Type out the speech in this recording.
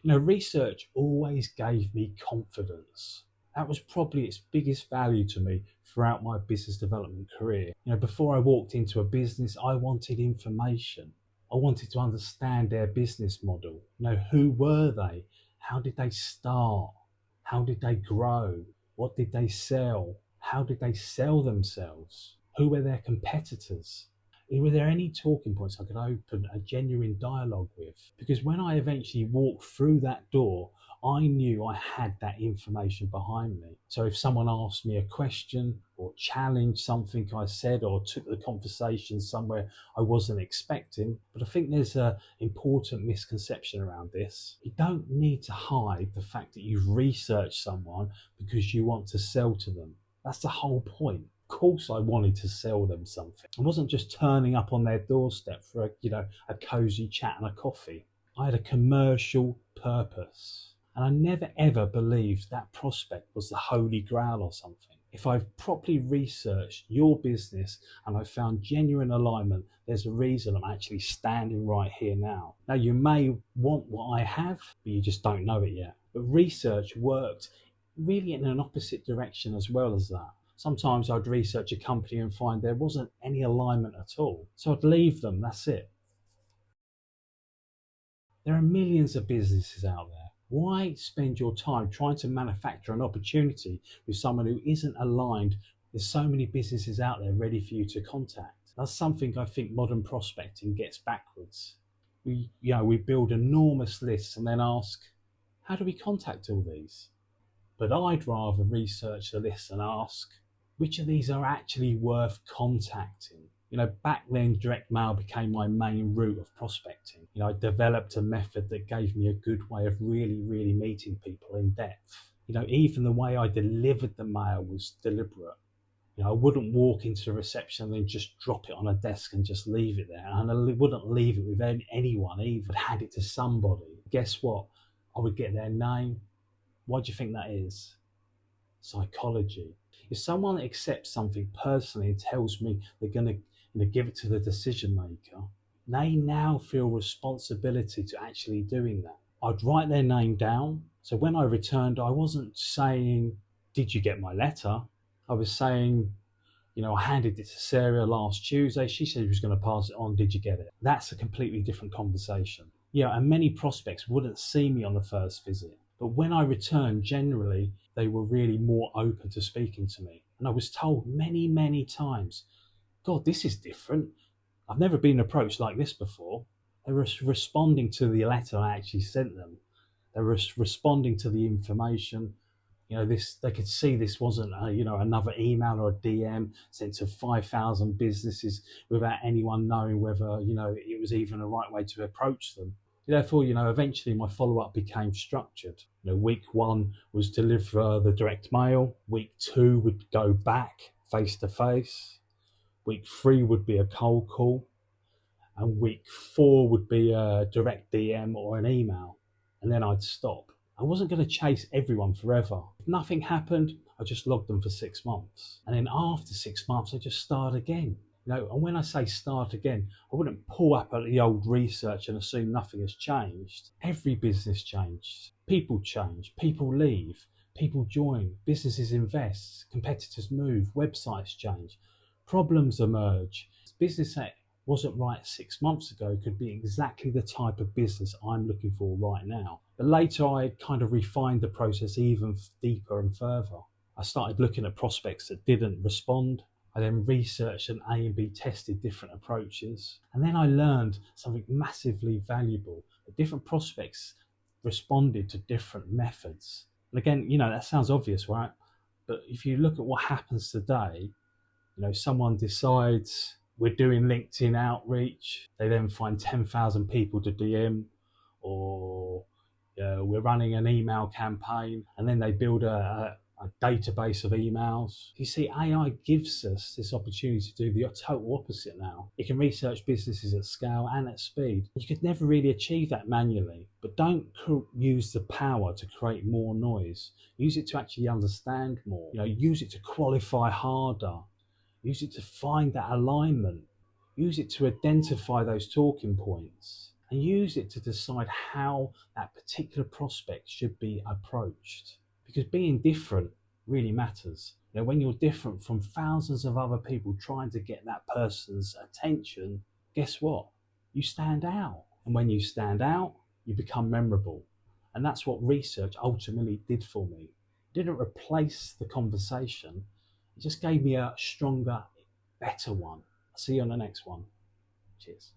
Research always gave me confidence. That was probably its biggest value to me throughout my business development career. Before I walked into a business, I wanted information. I wanted to understand their business model. Who were they? How did they start? How did they grow? What did they sell? How did they sell themselves? Who were their competitors? Were there any talking points I could open a genuine dialogue with? Because when I eventually walked through that door, I knew I had that information behind me. So if someone asked me a question or challenged something I said or took the conversation somewhere I wasn't expecting, but I think there's an important misconception around this. You don't need to hide the fact that you've researched someone because you want to sell to them. That's the whole point. Of course I wanted to sell them something. I wasn't just turning up on their doorstep for a cozy chat and a coffee. I had a commercial purpose. And I never ever believed that prospect was the holy grail or something. If I've properly researched your business and I've found genuine alignment, there's a reason I'm actually standing right here now. Now, you may want what I have, but you just don't know it yet. But research worked really in an opposite direction as well as that. Sometimes I'd research a company and find there wasn't any alignment at all. So I'd leave them, that's it. There are millions of businesses out there. Why spend your time trying to manufacture an opportunity with someone who isn't aligned? There's so many businesses out there ready for you to contact. That's something I think modern prospecting gets backwards. We build enormous lists and then ask, how do we contact all these? But I'd rather research the list and ask, which of these are actually worth contacting? Back then, direct mail became my main route of prospecting. I developed a method that gave me a good way of really, really meeting people in depth. Even the way I delivered the mail was deliberate. I wouldn't walk into a reception and then just drop it on a desk and just leave it there. And I wouldn't leave it with anyone either. I'd hand it to somebody. Guess what? I would get their name. Why do you think that is? Psychology. If someone accepts something personally and tells me they're going to give it to the decision maker, they now feel responsibility to actually doing that. I'd write their name down. So when I returned, I wasn't saying, did you get my letter? I was saying, I handed it to Sarah last Tuesday. She said she was going to pass it on. Did you get it? That's a completely different conversation. And many prospects wouldn't see me on the first visit. But when I returned, generally, they were really more open to speaking to me. And I was told many, many times, God, this is different. I've never been approached like this before. They were responding to the letter I actually sent them. They were responding to the information. They could see this wasn't another email or a DM sent to 5,000 businesses without anyone knowing whether, it was even the right way to approach them. Therefore, eventually my follow-up became structured. Week 1 was deliver the direct mail. Week 2 would go back face to face. Week 3 would be a cold call. And week 4 would be a direct DM or an email. And then I'd stop. I wasn't going to chase everyone forever. If nothing happened, I just logged them for 6 months. And then after 6 months, I just start again. And when I say start again, I wouldn't pull up at the old research and assume nothing has changed. Every business changed. People change. People leave. People join. Businesses invest. Competitors move. Websites change. Problems emerge. Business that wasn't right 6 months ago could be exactly the type of business I'm looking for right now. But later I kind of refined the process even deeper and further. I started looking at prospects that didn't respond. I then researched and A and B tested different approaches. And then I learned something massively valuable. That different prospects responded to different methods. And again, that sounds obvious, right? But if you look at what happens today, someone decides we're doing LinkedIn outreach. They then find 10,000 people to DM, or we're running an email campaign, and then they build a database of emails. You see, AI gives us this opportunity to do the total opposite now. It can research businesses at scale and at speed. You could never really achieve that manually, but don't use the power to create more noise. Use it to actually understand more. Use it to qualify harder. Use it to find that alignment. Use it to identify those talking points. and use it to decide how that particular prospect should be approached. Because being different really matters. When you're different from thousands of other people trying to get that person's attention, guess what? You stand out. And when you stand out, you become memorable. And that's what research ultimately did for me. It didn't replace the conversation, it just gave me a stronger, better one. I'll see you on the next one. Cheers.